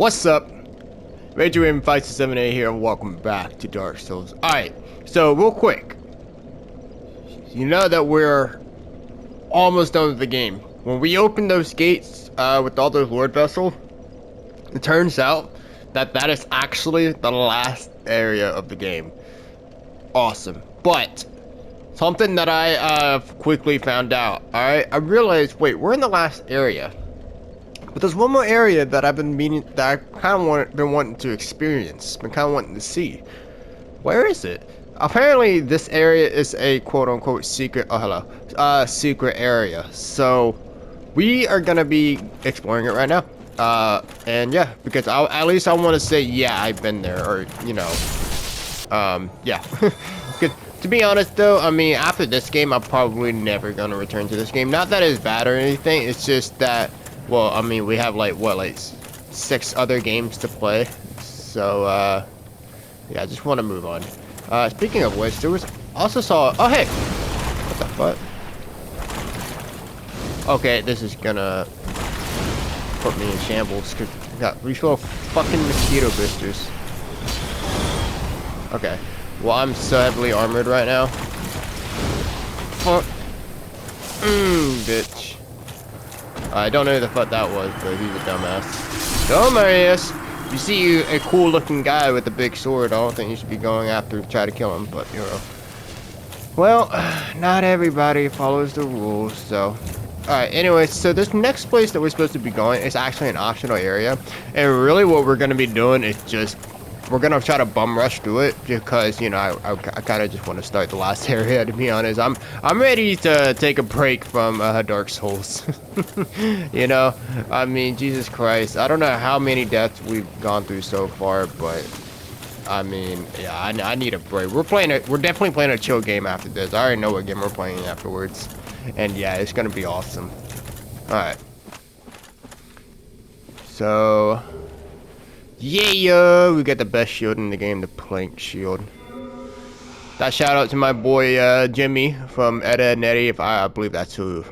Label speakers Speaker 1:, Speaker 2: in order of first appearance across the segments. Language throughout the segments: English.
Speaker 1: What's up? RageRaven578 here, and welcome back to Dark Souls. Alright, so real quick. You know that we're almost done with the game. When we open those gates with all those Lord Vessels, it turns out that that is actually the last area of the game. Awesome. But something that I quickly found out. Alright, I realized, wait, we're in the last area. But there's one more area that I've been meaning, that I kind of been wanting to experience, been kind of wanting to see. Where is it? Apparently, this area is a quote-unquote secret. Oh, hello, secret area. So we are gonna be exploring it right now. And yeah, because at least I want to say, yeah, I've been there, or you know, yeah. Because to be honest, though, I mean, after this game, I'm probably never gonna return to this game. Not that it's bad or anything. It's just that. Well, I mean, we have like 6 other games to play, so yeah, I just want to move on. Speaking of which, there was also saw. Oh hey, what the fuck? Okay, this is gonna put me in shambles because we got refill fucking mosquito boosters. Okay, well I'm so heavily armored right now. Fuck, bitch. I don't know who the fuck that was, but he's a dumbass. Dumbass! You see a cool looking guy with a big sword, I don't think you should be going after to try to kill him, but you know. Well, not everybody follows the rules, so. Alright, anyway, so this next place that we're supposed to be going is actually an optional area. And really what we're going to be doing is just, we're going to try to bum rush through it because, you know, I kind of just want to start the last area, to be honest. I'm ready to take a break from Dark Souls. You know, I mean, Jesus Christ. I don't know how many deaths we've gone through so far, but I mean, yeah, I need a break. We're definitely playing a chill game after this. I already know what game we're playing afterwards. And yeah, it's going to be awesome. Alright. So yeah, we got the best shield in the game, the plank shield. That shout out to my boy Jimmy from Ed Netty. If I believe that's who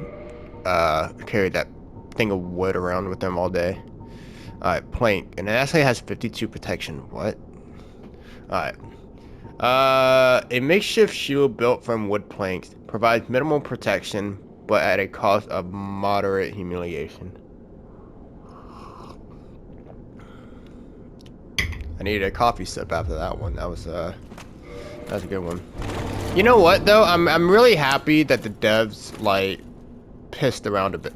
Speaker 1: carried that thing of wood around with them all day. Alright, plank, and it actually has 52 protection. What? Alright. A makeshift shield built from wood planks provides minimal protection, but at a cost of moderate humiliation. I needed a coffee sip after that one. That was a good one. You know what though? I'm really happy that the devs like pissed around a bit.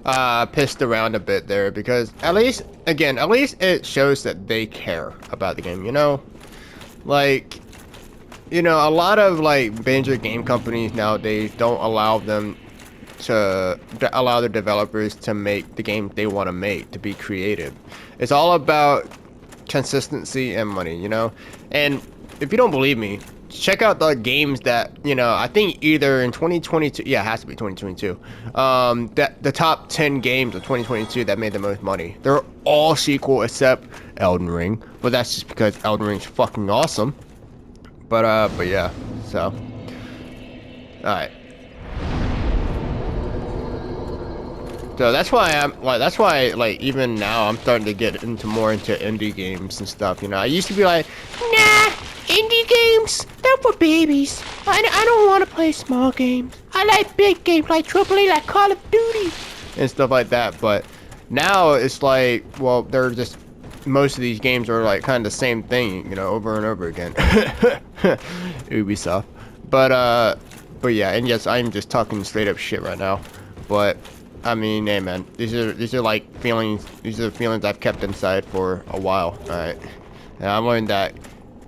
Speaker 1: Oh, pissed around a bit there because at least it shows that they care about the game. You know, like, you know, a lot of like major game companies nowadays don't allow them to allow their developers to make the game they want to make, to be creative. It's all about consistency and money, you know. And if you don't believe me, check out the games that, you know, I think either in 2022, yeah, it has to be 2022, that the top 10 games of 2022 that made the most money. They're all sequel except Elden Ring, but that's just because Elden Ring's fucking awesome. But yeah, so alright. So that's why like even now I'm starting to get more into indie games and stuff, you know. I used to be like, nah, indie games, they're for babies. I don't want to play small games. I like big games like AAA, like Call of Duty and stuff like that. But now it's like, well, they're just, most of these games are like kind of the same thing, you know, over and over again. Ubisoft. But yeah, and yes, I'm just talking straight up shit right now. But I mean, hey man, these are like feelings. These are the feelings I've kept inside for a while. All right, and I learned that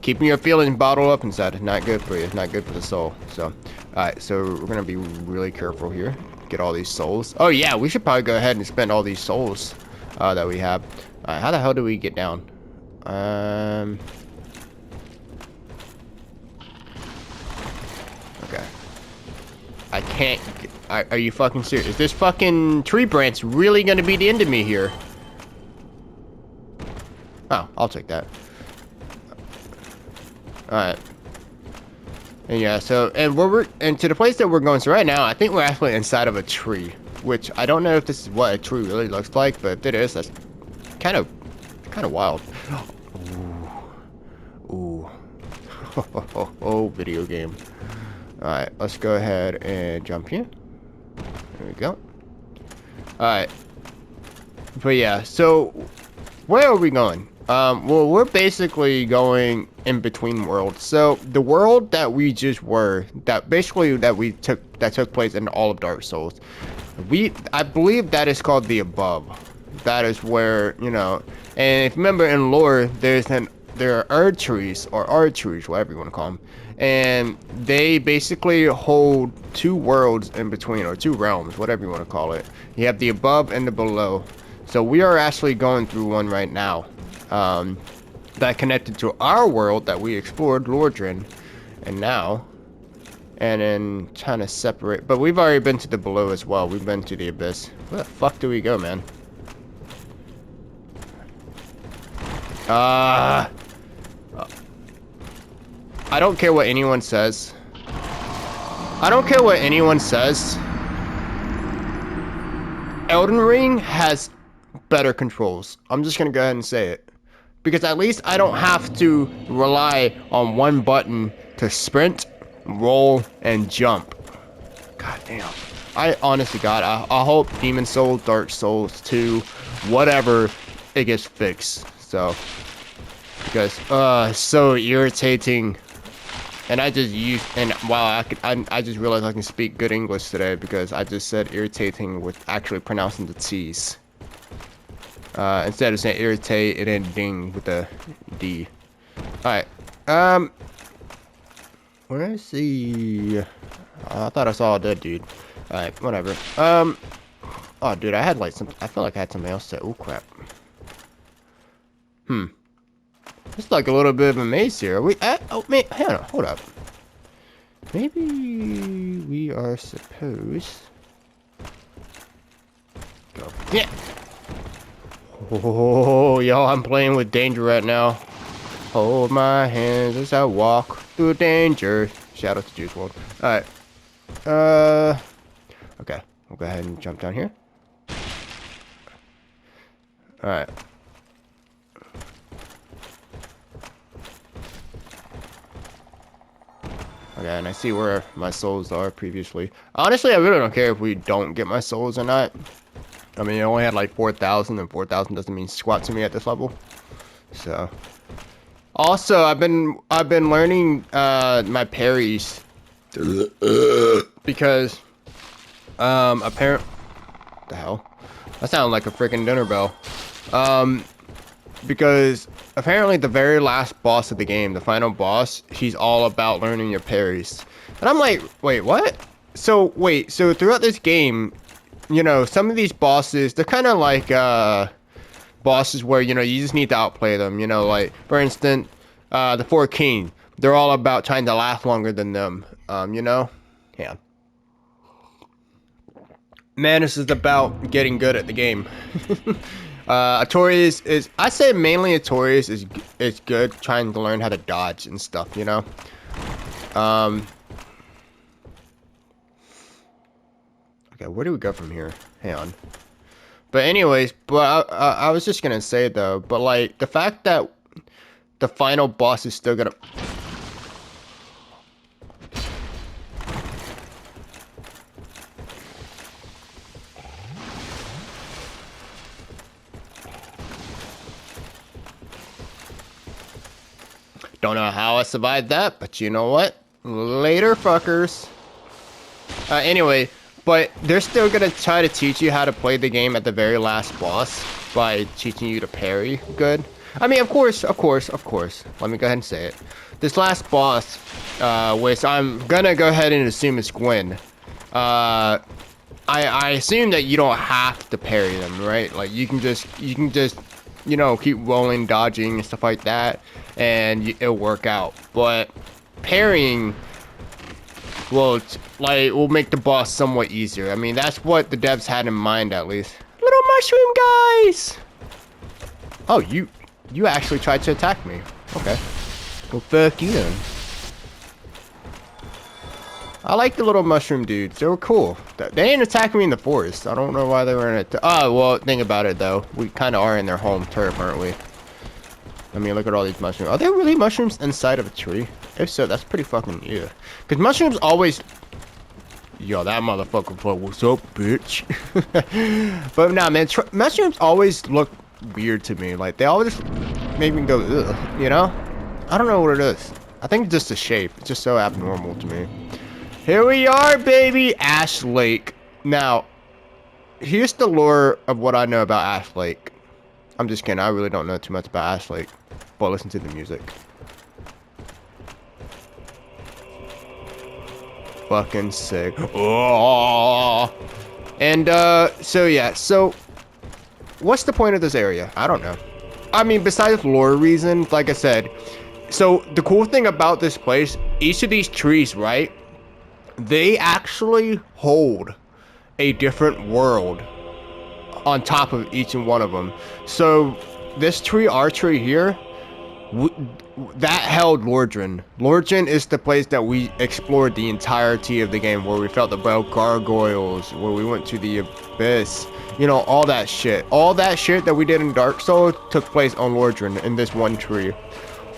Speaker 1: keeping your feelings bottled up inside is not good for you. It's not good for the soul. So, all right, so we're gonna be really careful here. Get all these souls. Oh yeah, we should probably go ahead and spend all these souls that we have. All right, how the hell do we get down? Okay. I can't. Are you fucking serious? Is this fucking tree branch really gonna be the end of me here? Oh, I'll take that. Alright. And yeah, so, and and to the place that we're going, so right now, I think we're actually inside of a tree, which I don't know if this is what a tree really looks like, but if it is, that's kind of wild. Ooh. Ooh. Oh, video game. Alright, let's go ahead and jump here. There we go. Alright. But yeah, so, where are we going? Well, we're basically going in between worlds. So the world that we just were, that took place in all of Dark Souls, I believe that is called the Above. That is where, you know, and if you remember in lore, there are Erdtrees, or Ardtrees, whatever you want to call them, and they basically hold two worlds in between, or two realms, whatever you want to call it. You have the Above and the Below. So we are actually going through one right now. That connected to our world that we explored, Lordran, and then trying to separate. But we've already been to the Below as well. We've been to the Abyss. Where the fuck do we go, man? I don't care what anyone says. Elden Ring has better controls. I'm just gonna go ahead and say it. Because at least I don't have to rely on one button to sprint, roll, and jump. God damn. I honestly, God, I hope Demon Souls, Dark Souls 2, whatever, it gets fixed. So, because, it's so irritating. And I just wow, I just realized I can speak good English today because I just said irritating with actually pronouncing the T's. Instead of saying irritate, it ended ding with the D. Alright. Where is the... I thought I saw a dead dude. Alright, whatever. Oh, dude, I had like some... I feel like I had something else to say. Oh, crap. It's like a little bit of a maze here. Are we at... Oh, man, hang on. Hold up. Maybe we are supposed... Go. Yeah! Oh, y'all, I'm playing with danger right now. Hold my hands as I walk through danger. Shout out to Juice WRLD. Alright. Okay. We'll go ahead and jump down here. Alright. Okay, and I see where my souls are previously. Honestly, I really don't care if we don't get my souls or not. I mean, I only had like 4,000, and 4,000 doesn't mean squat to me at this level. So, also, I've been learning my parries because apparent. The hell, that sounded like a freaking dinner bell. Because apparently the very last boss of the game, the final boss, he's all about learning your parries, and I'm like, wait, what? So throughout this game, you know, some of these bosses, they're kind of like, bosses where, you know, you just need to outplay them, you know, like, for instance, the Four King, they're all about trying to last longer than them, you know? Yeah. Manus is about getting good at the game. Artorias is, I say mainly Artorias is good trying to learn how to dodge and stuff, you know? Okay, where do we go from here? Hang on. But anyways, I was just gonna say though, but like the fact that the final boss is still gonna... Don't know how I survived that, but you know what? Later, fuckers. Anyway, but they're still gonna try to teach you how to play the game at the very last boss by teaching you to parry good. I mean, of course. Let me go ahead and say it. This last boss, which I'm gonna go ahead and assume is Gwyn. I assume that you don't have to parry them, right? Like you can just, you know, keep rolling, dodging, and stuff like that, and it'll work out. But parrying will make the boss somewhat easier. I mean, that's what the devs had in mind, at least. Little mushroom guys! Oh, you actually tried to attack me. Okay. Well, fuck you then. I like the little mushroom dudes. They were cool. They ain't attacking me in the forest. I don't know why they were in it. Oh, well, think about it, though. We kind of are in their home turf, aren't we? I mean, look at all these mushrooms. Are there really mushrooms inside of a tree? If so, that's pretty fucking, yeah. Because mushrooms always... Yo, that motherfucker put, what's up, bitch? But nah, man, mushrooms always look weird to me. Like, they always make me go, ugh, you know? I don't know what it is. I think it's just the shape. It's just so abnormal to me. Here we are, baby! Ash Lake. Now, here's the lore of what I know about Ash Lake. I'm just kidding. I really don't know too much about Ash Lake. But listen to the music. Fucking sick. Oh! And, so yeah. So, what's the point of this area? I don't know. I mean, besides lore reasons, like I said. So, the cool thing about this place, each of these trees, right? They actually hold a different world on top of each and one of them. So, this tree, our tree here, that held Lordran. Lordran is the place that we explored the entirety of the game, where we felt about gargoyles, where we went to the abyss, you know, all that shit. All that shit that we did in Dark Souls took place on Lordran in this one tree.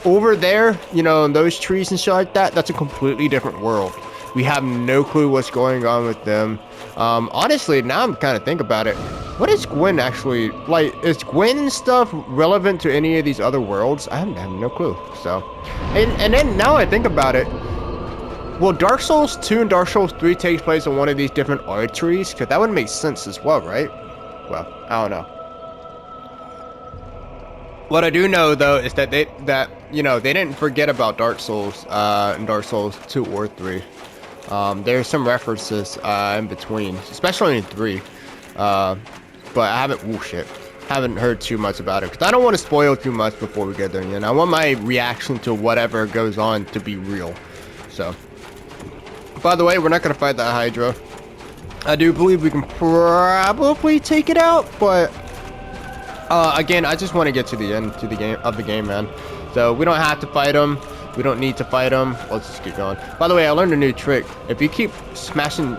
Speaker 1: Over there, you know, in those trees and shit like that, that's a completely different world. We have no clue what's going on with them. Honestly, now I'm kind of thinking about it. What is Gwyn actually, like, is Gwyn and stuff relevant to any of these other worlds? I have no clue, so. And then, now I think about it, well, Dark Souls 2 and Dark Souls 3 takes place on one of these different arteries? Because that would make sense as well, right? Well, I don't know. What I do know, though, is that they didn't forget about Dark Souls in Dark Souls 2 or 3. There's some references in between, especially in 3. But I haven't heard too much about it, because I don't want to spoil too much before we get there, you know? I want my reaction to whatever goes on to be real. So, by the way, we're not going to fight that Hydra. I do believe we can probably take it out, but again, I just want to get to the end of the game, man. So we don't have to fight him. We don't need to fight him. Let's just keep going. By the way, I learned a new trick. If you keep smashing...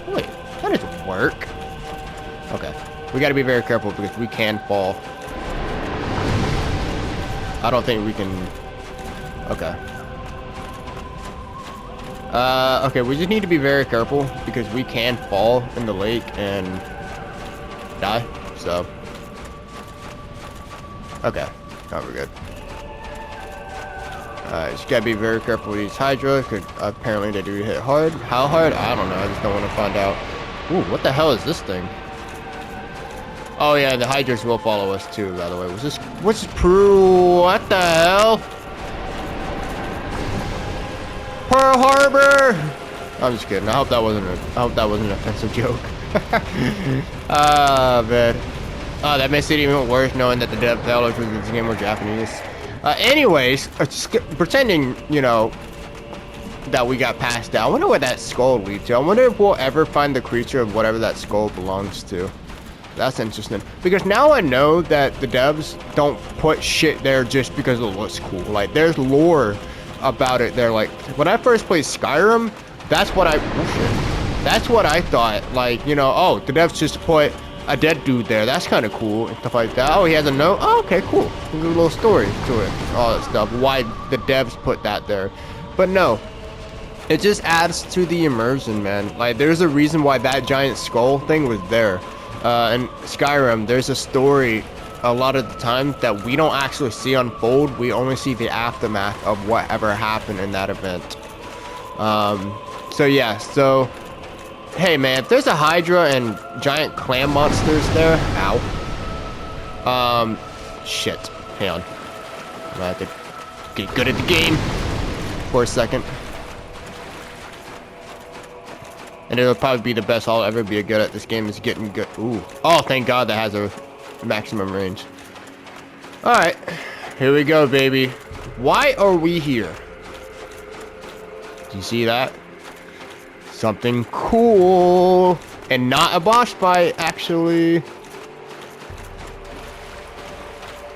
Speaker 1: Wait, that doesn't work. Okay. We got to be very careful because we can fall. I don't think we can... Okay. Okay, we just need to be very careful because we can fall in the lake and die, so. Okay. Oh, we're good. Just gotta be very careful with these Hydra, because apparently they do hit hard. How hard? I don't know. I just don't want to find out. Ooh, what the hell is this thing? Oh yeah, the Hydras will follow us too, by the way. What's this Pearl? What the hell? Pearl Harbor! I'm just kidding. I hope that wasn't an offensive joke. Ah, man. Oh, that makes it even worse knowing that the developers of this game were Japanese. Anyways, just pretending, you know, that we got passed out. I wonder where that skull leads to. I wonder if we'll ever find the creature of whatever that skull belongs to. That's interesting. Because now I know that the devs don't put shit there just because it looks cool. Like, there's lore about it there. Like, when I first played Skyrim, that's what I thought. Like, you know, oh, the devs just put a dead dude there. That's kind of cool and stuff like that. Oh, he has a note. Oh, okay, cool. There's a little story to it. All that stuff. Why the devs put that there. But no. It just adds to the immersion, man. Like, there's a reason why that giant skull thing was there. In Skyrim, there's a story a lot of the time that we don't actually see unfold. We only see the aftermath of whatever happened in that event. So yeah, so hey man, if there's a Hydra and giant clam monsters there, ow. Shit. Hang on. I'm gonna have to get good at the game for a second. And it'll probably be the best I'll ever be good at this game is getting good. Ooh. Oh, thank God that has a maximum range. Alright. Here we go, baby. Why are we here? Do you see that? Something cool. And not a boss fight, actually.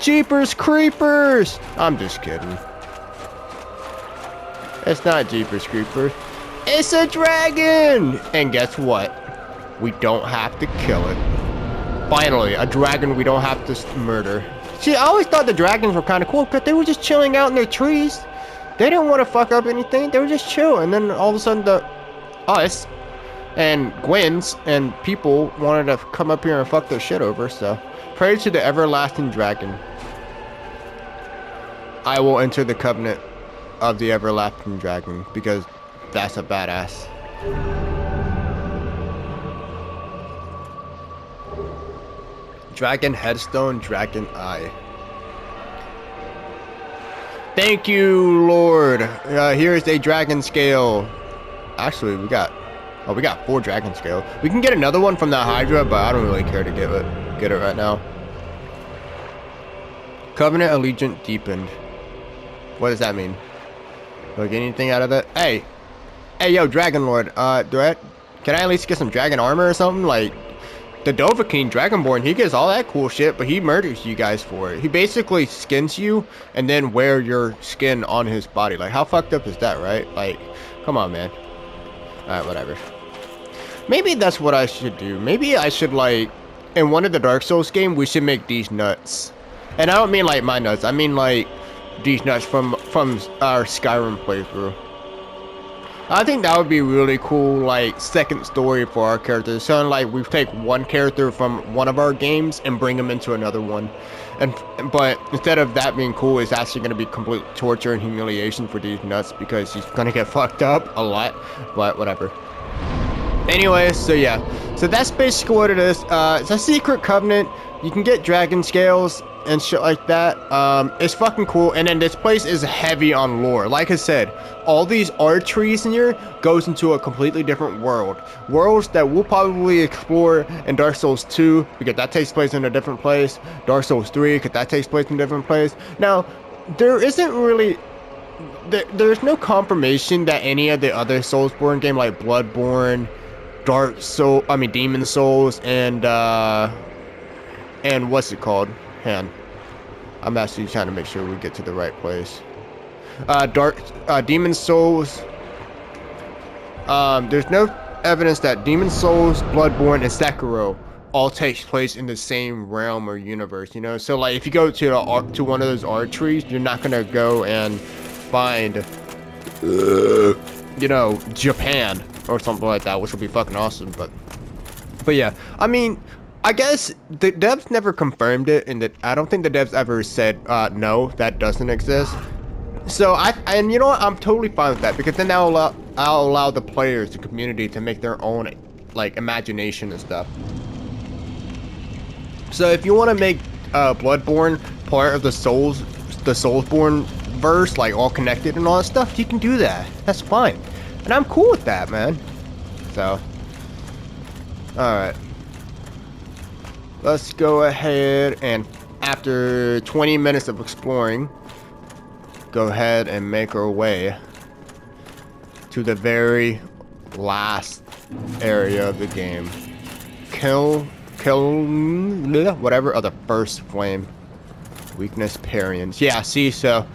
Speaker 1: Jeepers Creepers! I'm just kidding. It's not Jeepers Creepers. It's a dragon! And guess what? We don't have to kill it. Finally, a dragon we don't have to murder. See, I always thought the dragons were kind of cool because they were just chilling out in their trees. They didn't want to fuck up anything. They were just chill. And then all of a sudden, us and Gwyn's and people wanted to come up here and fuck their shit over. So, pray to the everlasting dragon. I will enter the covenant of the everlasting dragon because that's a badass. Dragon headstone, dragon eye. Thank you, Lord. Here's a dragon scale. Actually, we got 4 dragon scale. We can get another one from that Hydra, but I don't really care to get it right now. Covenant allegiance deepened. What does that mean? Do I get anything out of that? Hey, yo, Dragon Lord. Can I at least get some dragon armor or something? Like, the Dovahkiin Dragonborn, he gets all that cool shit, but he murders you guys for it. He basically skins you and then wear your skin on his body. Like, how fucked up is that, right? Like, come on, man. Alright, whatever. Maybe that's what I should do. Maybe I should, like, in one of the Dark Souls games, we should make these nuts. And I don't mean, like, my nuts. I mean, like, these nuts from our Skyrim playthrough. I think that would be really cool, like, second story for our characters. So, like, we take one character from one of our games and bring him into another one. But instead of that being cool, it's actually going to be complete torture and humiliation for these nuts because he's going to get fucked up a lot. But whatever. Anyway, so yeah. So that's basically what it is. It's a secret covenant. You can get dragon scales and shit like that. It's fucking cool. And then this place is heavy on lore. Like I said, all these art trees in here goes into a completely different world. Worlds that we'll probably explore in Dark Souls 2 because that takes place in a different place. Dark Souls 3 because that takes place in a different place. Now, there isn't really... There's no confirmation that any of the other Soulsborne game like Bloodborne, Demon Souls, and what's it called? Hang on. I'm actually trying to make sure we get to the right place. Demon Souls. There's no evidence that Demon Souls, Bloodborne, and Sekiro all takes place in the same realm or universe, you know? So, like, if you go to one of those art trees, you're not gonna go and find, you know, Japan or something like that, which would be fucking awesome, but yeah. I mean, I guess the devs never confirmed it, and I don't think the devs ever said, no, that doesn't exist. So, and you know what, I'm totally fine with that, because then I'll allow the players, the community, to make their own, like, imagination and stuff. So, if you want to make Bloodborne part of the Soulsborne verse, like, all connected and all that stuff, you can do that. That's fine. And I'm cool with that, man. So, alright. Let's go ahead and, after 20 minutes of exploring, go ahead and make our way to the very last area of the game. Kill whatever, the first flame. Weakness Parians. Yeah, see, so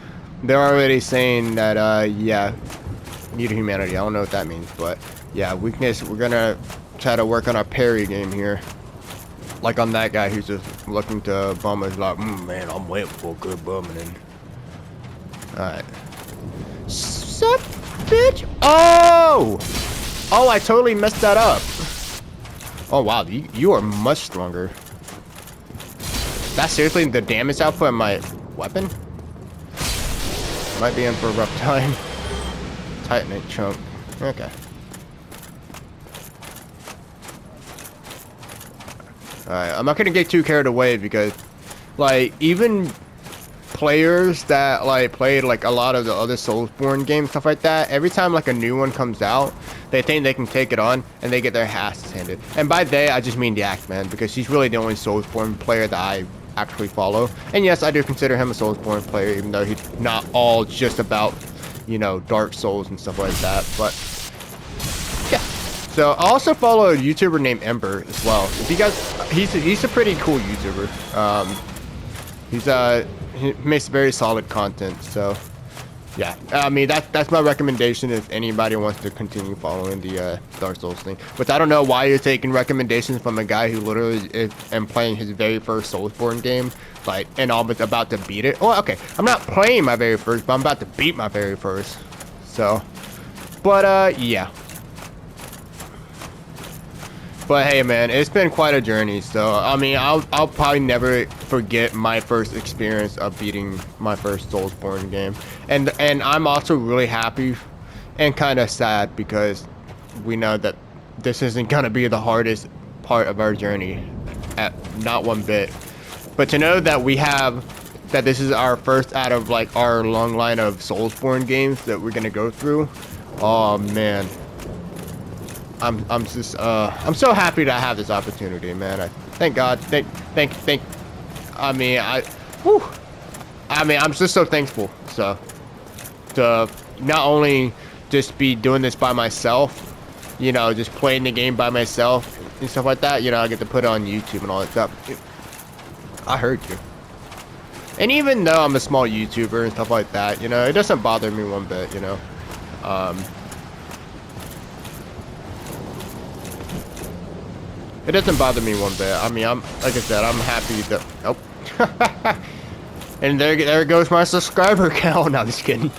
Speaker 1: they're already saying that, yeah, new to humanity. I don't know what that means, but yeah, weakness. We're gonna try to work on our parry game here. Like on that guy who's just looking to bum is like, man, I'm waiting for a good bumming. Alright. Sup, bitch? Oh! Oh, I totally messed that up. Oh, wow, you are much stronger. That's seriously the damage output of my weapon? Might be in for a rough time. Titanite chunk. Okay. Alright, I'm not gonna get too carried away because, like, even players that, like, played, like, a lot of the other Soulsborne games, stuff like that, every time, like, a new one comes out, they think they can take it on, and they get their asses handed. And by they, I just mean the Axeman, because he's really the only Soulsborne player that I actually follow. And yes, I do consider him a Soulsborne player, even though he's not all just about, you know, Dark Souls and stuff like that, but yeah. So I also follow a YouTuber named Ember as well. If you guys, he's a pretty cool YouTuber. He makes very solid content. So Yeah, I mean that's my recommendation if anybody wants to continue following the Dark Souls thing. Which I don't know why you're taking recommendations from a guy who literally is and playing his very first Soulsborne game, like, and almost about to beat it. Oh, okay, I'm not playing my very first, but I'm about to beat my very first. So, but yeah. But hey, man, it's been quite a journey. So I mean, I'll probably never forget my first experience of beating my first Soulsborne game, and I'm also really happy and kind of sad because we know that this isn't gonna be the hardest part of our journey, at not one bit. But to know that that this is our first out of like our long line of Soulsborne games that we're gonna go through. Oh man. I'm just I'm so happy to have this opportunity, man. Thank God. I mean, I'm just so thankful. So to not only just be doing this by myself, you know, just playing the game by myself and stuff like that. You know, I get to put it on YouTube and all that stuff. I heard you. And even though I'm a small YouTuber and stuff like that, you know, it doesn't bother me one bit. You know. It doesn't bother me one bit. I mean, like I said, I'm happy that. Oh, and there goes my subscriber count. No, I'm just kidding.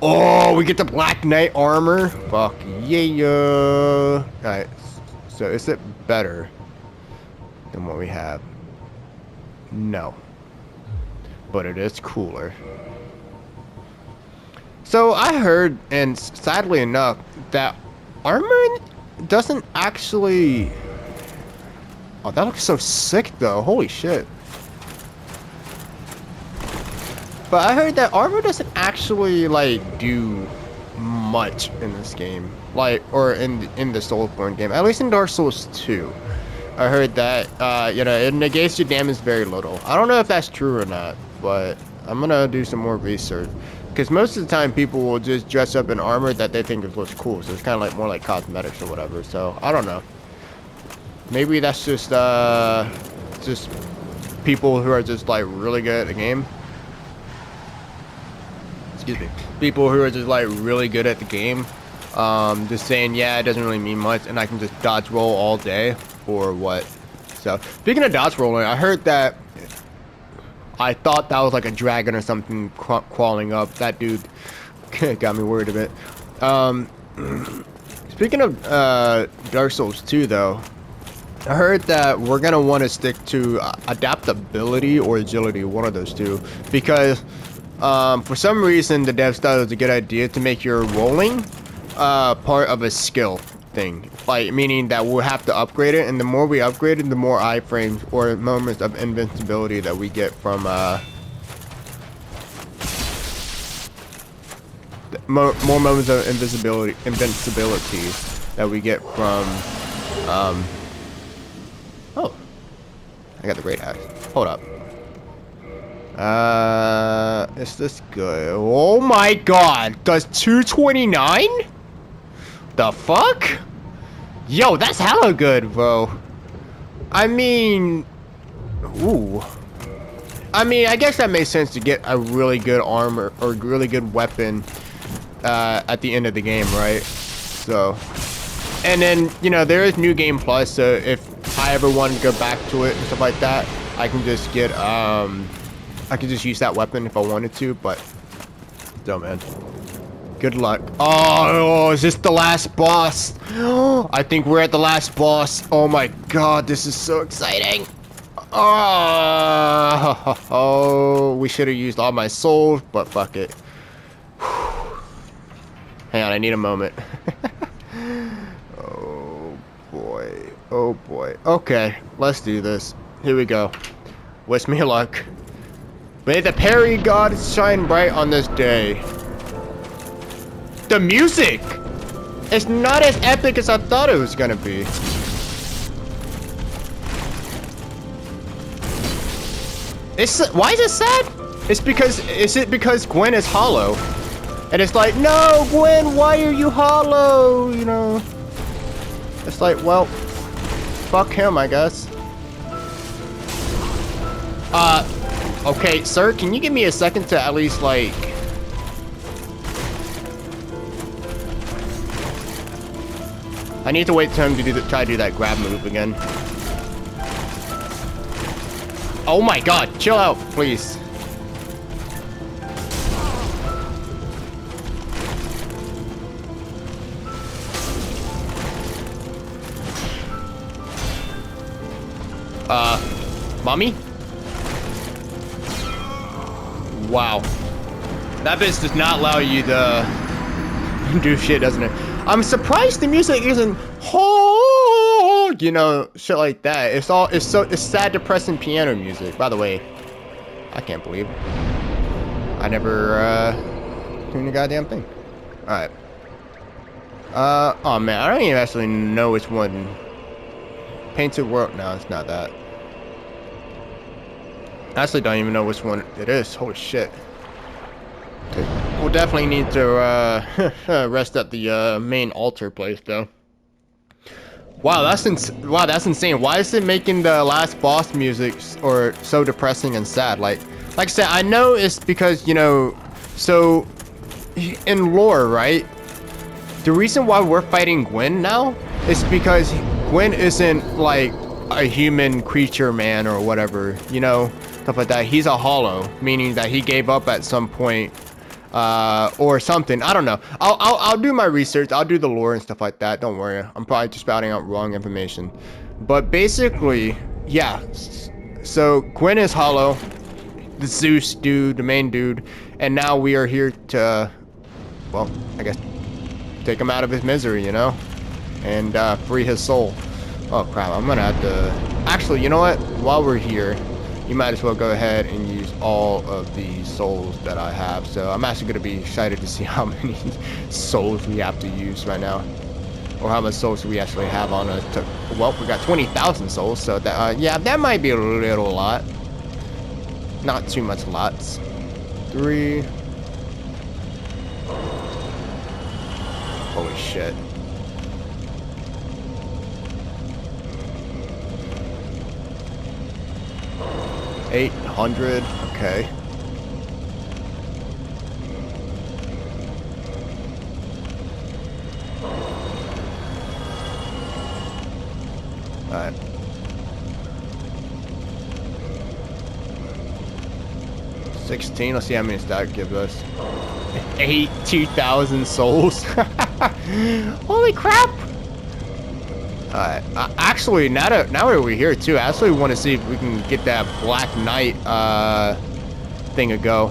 Speaker 1: Oh, we get the Black Knight armor. Fuck yeah! All right. So is it better than what we have? No, but it is cooler. So I heard, and sadly enough, that armor doesn't actually. Oh, that looks so sick though. Holy shit. But I heard that armor doesn't actually like do much in this game, like, or in the Soulsborne game, at least in Dark Souls 2. I heard that you know, it negates your damage very little. I don't know if that's true or not, but I'm gonna do some more research. Because most of the time people will just dress up in armor that they think looks cool. So it's kind of like more like cosmetics or whatever. So I don't know. Maybe that's just people who are just like really good at the game. Excuse me. People who are just like really good at the game. Just saying, yeah, it doesn't really mean much, and I can just dodge roll all day or what. So speaking of dodge rolling, I heard that. I thought that was like a dragon or something crawling up. That dude got me worried a bit. Speaking of Dark Souls 2 though, I heard that we're gonna want to stick to adaptability or agility, one of those two, because for some reason the devs thought it was a good idea to make your rolling part of a skill thing, like meaning that we'll have to upgrade it, and the more we upgrade it, the more iframes or moments of invincibility that we get from more moments of invincibility that we get from oh, I got the great axe. Hold up. Is this good? Oh my god, does 229? The fuck? Yo, that's hella good, bro. I mean, ooh. I mean, I guess that makes sense to get a really good armor or really good weapon at the end of the game, right? So, and then, you know, there is New Game Plus, so if I ever want to go back to it and stuff like that, I can just get, I can just use that weapon if I wanted to, but, still, man. Good luck. Oh, is this the last boss? I think we're at the last boss. Oh my god, this is so exciting. Oh, we should have used all my souls, but fuck it. Hang on, I need a moment. Oh boy. Oh boy. Okay, let's do this. Here we go. Wish me luck. May the parry god shine bright on this day. The music! It's not as epic as I thought it was gonna be. Why is it sad? Is it because Gwen is hollow? And it's like, no, Gwen, why are you hollow? You know? It's like, well, fuck him, I guess. Okay, sir, can you give me a second to at least, like... I need to wait for him to try to do that grab move again. Oh my god, chill out, please. Mommy? Wow. That bitch does not allow you to do shit, doesn't it? I'm surprised the music isn't, oh, you know, shit like that. It's sad, depressing piano music. By the way, I can't believe I never tuned the goddamn thing. All right. Oh man, I don't even actually know which one. Painted World. No, it's not that. I actually don't even know which one it is. Holy shit. We'll definitely need to rest at the main altar place though. Wow, that's insane. Why is it making the last boss music or so depressing and sad? Like I said, I know it's because, you know, so in lore, right? The reason why we're fighting Gwyn now is because Gwyn isn't like a human creature man or whatever, you know, stuff like that. He's a hollow, meaning that he gave up at some point, or something. I don't know. I'll do my research. I'll do the lore and stuff like that. Don't worry. I'm probably just spouting out wrong information. But basically, yeah. So Gwyn is hollow, the Zeus dude, the main dude, and now we are here to, well, I guess, take him out of his misery, you know, and free his soul. Oh crap, I'm gonna have to... Actually, you know what? While we're here, you might as well go ahead and use all of the souls that I have. So I'm actually gonna be excited to see how many souls we have to use right now. Or how much souls we actually have on us. Well, we got 20,000 souls, so that, yeah, that might be a little lot. Not too much lots. 3... Holy shit. $800, okay. Alright. 16, let's see how many that gives us. 82,000 souls. Holy crap! Alright, actually, now we're here too, I actually want to see if we can get that Black Knight thing a go.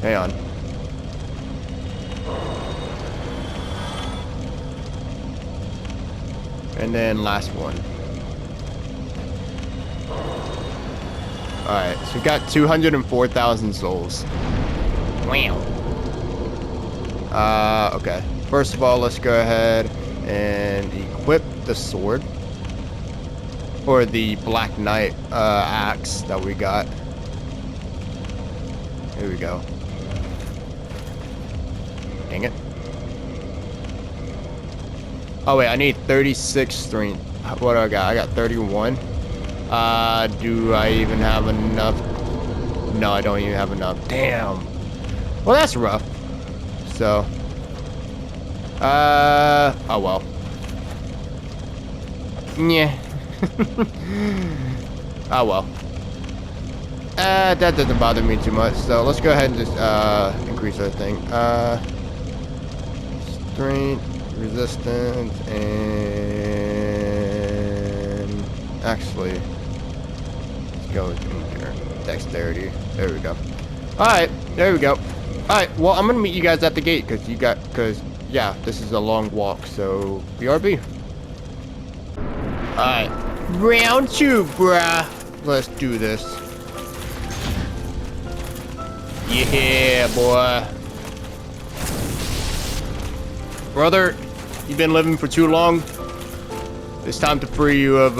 Speaker 1: Hang on. And then last one. Alright, so we got 204,000 souls. Wow. Okay. First of all, let's go ahead and equip the sword. Or the Black Knight axe that we got. Here we go. Dang it. Oh wait, I need 36 strength. What do I got? I got 31. Do I even have enough? No, I don't even have enough. Damn. Well, that's rough. So. Oh well. Yeah. Oh well. That doesn't bother me too much. So let's go ahead and just increase our thing. Strength, resistance, and actually, let's go in here. Dexterity. There we go. All right, there we go. All right. Well, I'm gonna meet you guys at the gate because yeah, this is a long walk. So BRB. Alright, round 2, bruh. Let's do this. Yeah, boy. Brother, you've been living for too long. It's time to free you of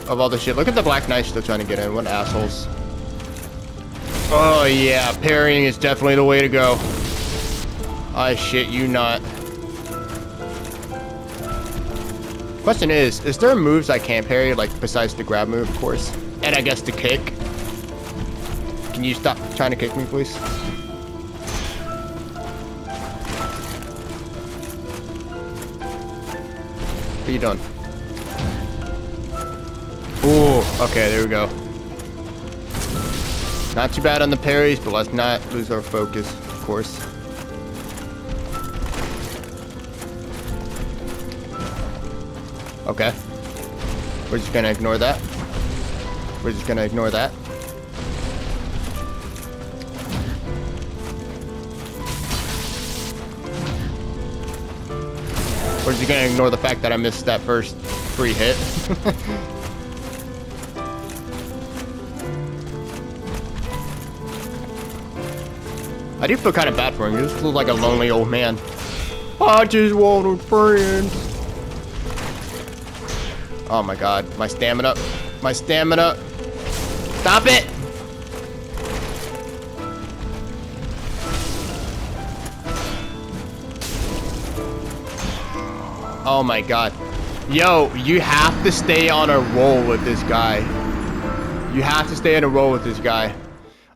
Speaker 1: all the shit. Look at the Black Knight still trying to get in. What assholes. Oh yeah, parrying is definitely the way to go. I shit you not. Question is there moves I can't parry, like besides the grab move, of course? And I guess the kick. Can you stop trying to kick me, please? What are you doing? Ooh, okay, there we go. Not too bad on the parries, but let's not lose our focus, of course. Okay. We're just gonna ignore that. We're just gonna ignore that. We're just gonna ignore the fact that I missed that first free hit. I do feel kind of bad for him. He just looks like a lonely old man. I just want a friend. Oh my god. My stamina. My stamina. Stop it! Oh my god. Yo, you have to stay on a roll with this guy. You have to stay on a roll with this guy.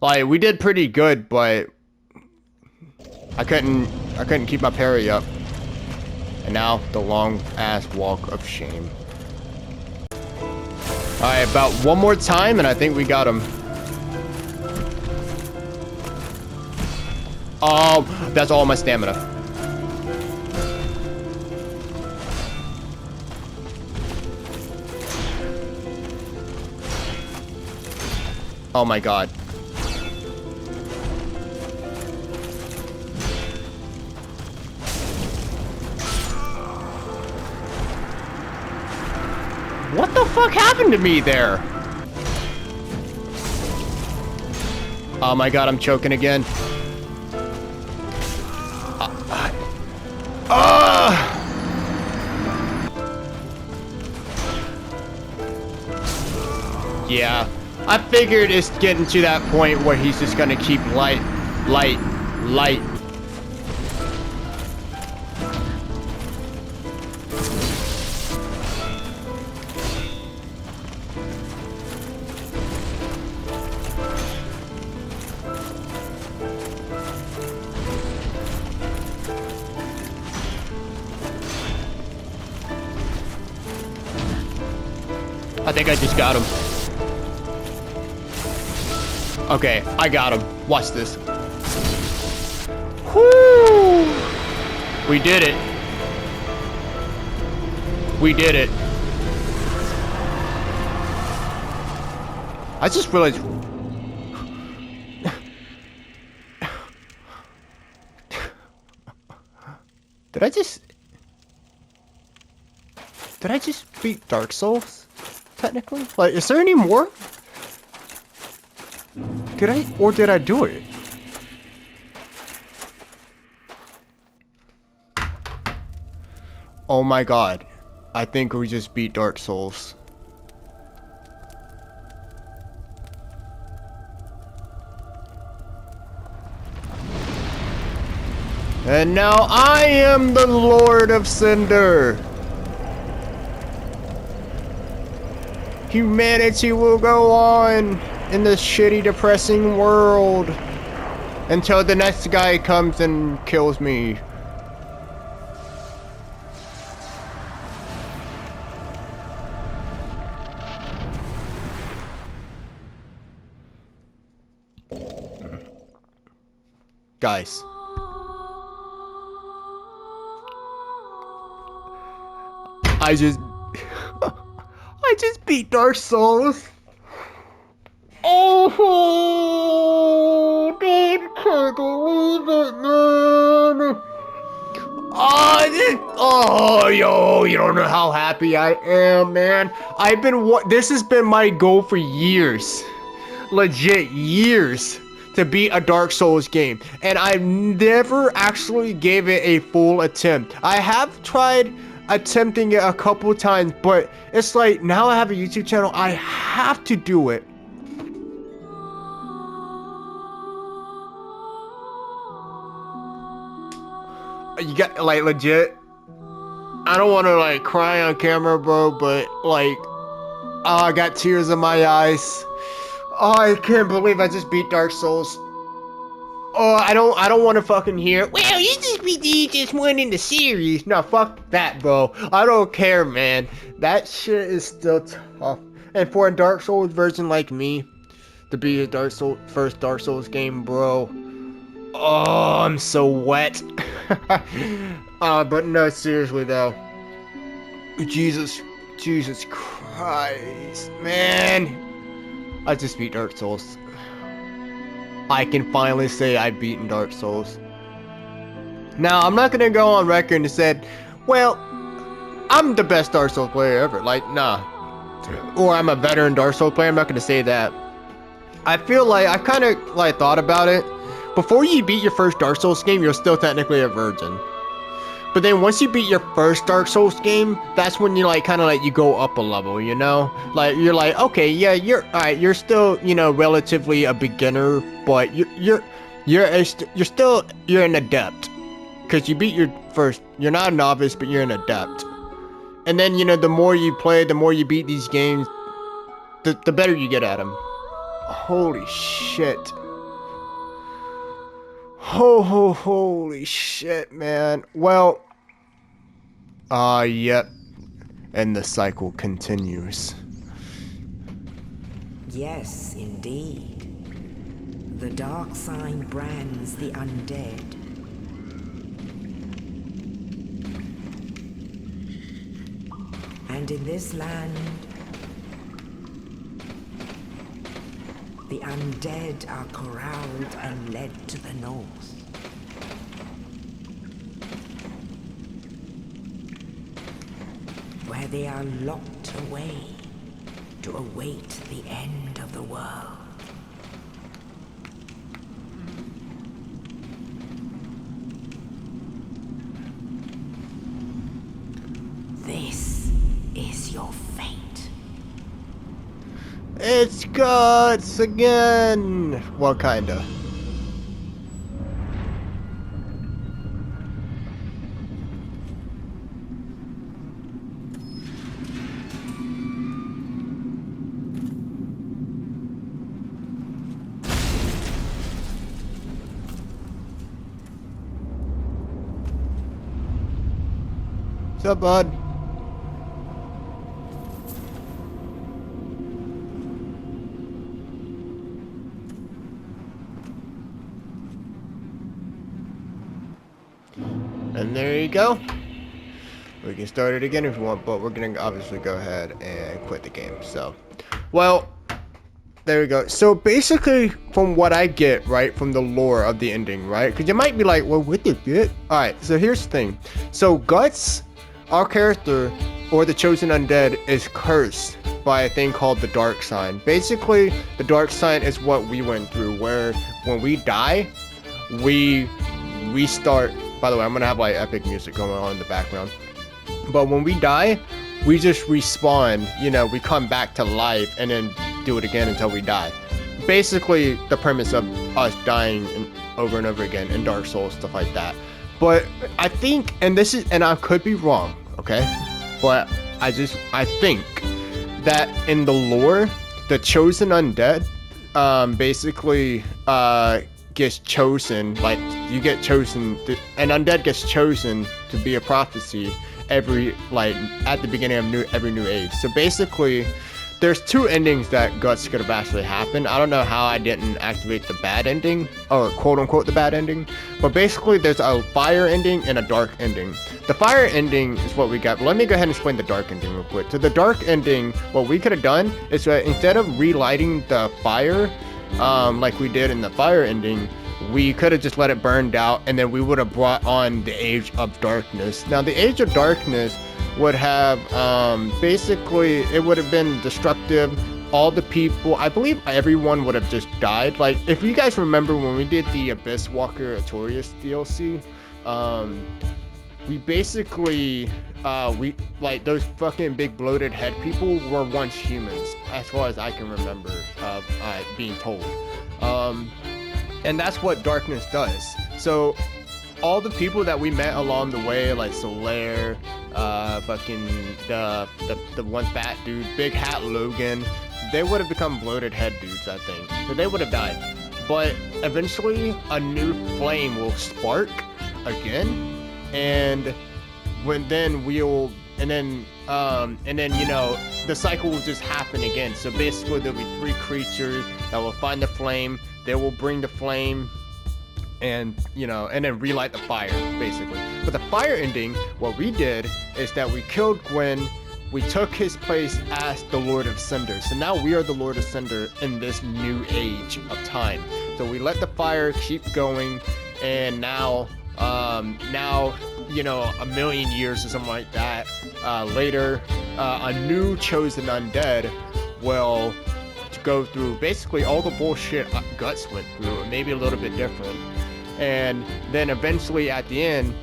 Speaker 1: Like, we did pretty good, but I couldn't keep my parry up. And now the long ass walk of shame. Alright, about one more time and I think we got him. Oh, that's all my stamina. Oh my god. What the fuck happened to me there? Oh my god, I'm choking again. Yeah, I figured it's getting to that point where he's just gonna keep light. I think I just got him. Okay, I got him. Watch this. Whoo! We did it. We did it. I just realized... Did I just beat Dark Souls? Technically? Like, is there any more? Did I do it? Oh my god. I think we just beat Dark Souls. And now I am the Lord of Cinder. Humanity will go on in this shitty, depressing world until the next guy comes and kills me. Guys. I just beat Dark Souls. Oh, don't can't believe it, man. Oh, yo, you don't know how happy I am, man. This has been my goal for years. Legit years. To beat a Dark Souls game. And I never actually gave it a full attempt. I have tried attempting it a couple times, but it's like, now I have a YouTube channel, I have to do it. You got, like, legit. I don't want to like cry on camera, bro, but like, oh, I got tears in my eyes. Oh, I can't believe I just beat Dark Souls. Oh, I don't want to fucking hear. Well, you just beat the easiest one in the series. No, fuck that, bro. I don't care, man. That shit is still tough. And for a Dark Souls version like me, to be a first Dark Souls game, bro. Oh, I'm so wet. But no, seriously though. Jesus Christ, man. I just beat Dark Souls. I can finally say I've beaten Dark Souls. Now, I'm not gonna go on record and say, well, I'm the best Dark Souls player ever. Like, nah. Or I'm a veteran Dark Souls player. I'm not gonna say that. I feel like I kind of like thought about it. Before you beat your first Dark Souls game, you're still technically a virgin. But then once you beat your first Dark Souls game, that's when you like kind of like you go up a level, you know? Like you're like, okay, yeah, you're all right. You're still, you know, relatively a beginner, but you're an adept because you beat your first. You're not a novice, but you're an adept. And then you know, the more you play, the more you beat these games, the better you get at them. Holy shit. Holy shit, man. Well, yep. And the cycle continues.
Speaker 2: Yes, indeed. The dark sign brands the undead. And in this land, the undead are corralled and led to the north. Where they are locked away to await the end of the world. This is your fate.
Speaker 1: It's Guts again! Well, kinda. What's up, bud? And there you go. We can start it again if you want, but we're gonna obviously go ahead and quit the game. So, well, there we go. So basically, from what I get, right, from the lore of the ending, right? Because you might be like, well, what the shit? Alright, so here's the thing. So Guts, our character, or the chosen undead, is cursed by a thing called the dark sign. Basically, the dark sign is what we went through, where when we die, we start. By the way, I'm gonna have like epic music going on in the background. But when we die, we just respawn, you know, we come back to life and then do it again until we die. Basically, the premise of us dying over and over again in Dark Souls, stuff like that. But I think, and I could be wrong, okay? But I think that in the lore, the chosen undead, basically, gets chosen, like you get chosen, an undead gets chosen to be a prophecy every, like, at the beginning of every new age. So basically, there's two endings that Guts could have actually happened. I don't know how I didn't activate the bad ending, or quote unquote the bad ending, but basically there's a fire ending and a dark ending. The fire ending is what we got, but let me go ahead and explain the dark ending real quick. So the dark ending, what we could have done is that instead of relighting the fire, like we did in the fire ending, we could have just let it burn out, and then we would have brought on the Age of Darkness. Now, the Age of Darkness would have, basically, it would have been destructive. All the people, I believe everyone would have just died. Like, if you guys remember when we did the Abyss Walker Artorias DLC, we basically, like, those fucking big bloated head people were once humans, as far as I can remember of being told. And that's what darkness does. So all the people that we met along the way, like Solaire, fucking the one fat dude, Big Hat Logan, they would have become bloated head dudes, I think. So they would have died. But eventually, a new flame will spark again, and then you know, the cycle will just happen again. So basically, there'll be 3 creatures that will find the flame. They will bring the flame, and you know, and then relight the fire, basically. But the fire ending, what we did is that we killed Gwyn. We took his place as the Lord of Cinder. So now we are the Lord of Cinder in this new age of time. So we let the fire keep going, and now, you know, a million years or something like that later, a new chosen undead will go through basically all the bullshit Guts went through, maybe a little bit different. And then eventually at the end,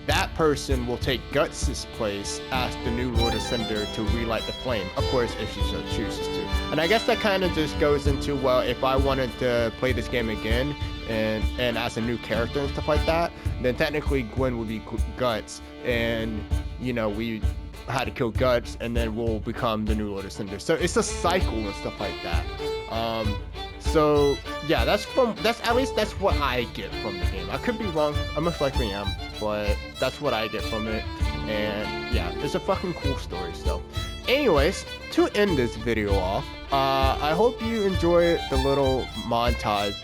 Speaker 1: that person will take Guts' place as the new Lord of Cinder to relight the flame, of course, if she so chooses to. And I guess that kind of just goes into, well, if I wanted to play this game again and as a new character and stuff like that, then technically Gwyn would be Guts, and you know, we had to kill Guts, and then we'll become the new Lord of Cinder. So it's a cycle and stuff like that. So yeah, that's at least that's what I get from the game. I could be wrong, I most likely am, but that's what I get from it. And yeah, it's a fucking cool story still. Anyways, to end this video off, I hope you enjoy the little montage.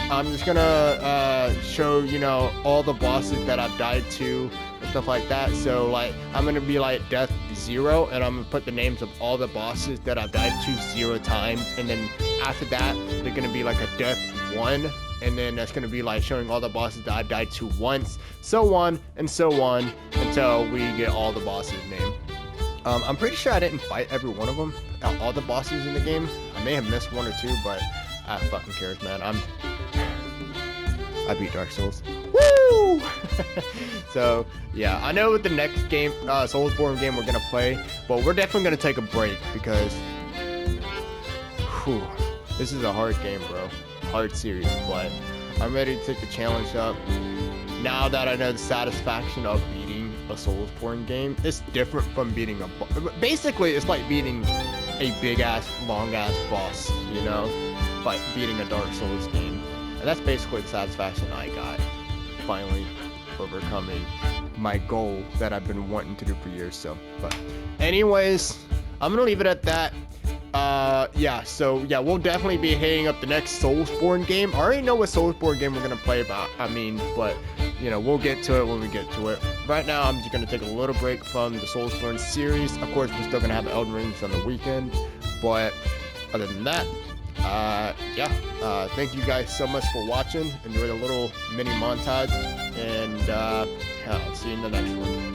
Speaker 1: I'm just gonna show, you know, all the bosses that I've died to and stuff like that. So like, I'm gonna be like Death 0, and I'm gonna put the names of all the bosses that I've died to 0 times, and then after that, they're gonna be like a Death 1, and then that's gonna be like showing all the bosses that I've died to once, so on and so on, until we get all the bosses named. I'm pretty sure I didn't fight every one of them, all the bosses in the game. I may have missed 1 or 2, but I fucking cares, man. I beat Dark Souls. Woo! So yeah, I know with the next game, Soulsborne game we're gonna play, but we're definitely gonna take a break because, whew, this is a hard game, bro. Hard series, but I'm ready to take the challenge up. Now that I know the satisfaction of beating a Soulsborne game, it's different from beating a basically it's like beating a big ass, long ass boss, you know, by beating a Dark Souls game. And that's basically the satisfaction I got, finally overcoming my goal that I've been wanting to do for years. So, but anyways, I'm gonna leave it at that. Yeah, so yeah, we'll definitely be hitting up the next Soulsborne game. I already know what Soulsborne game we're gonna play about, but you know, we'll get to it when we get to it. Right now, I'm just gonna take a little break from the Soulsborne series. Of course, we're still gonna have Elden Rings on the weekend, but other than that, yeah, thank you guys so much for watching. Enjoy the little mini montage, and I'll see you in the next one.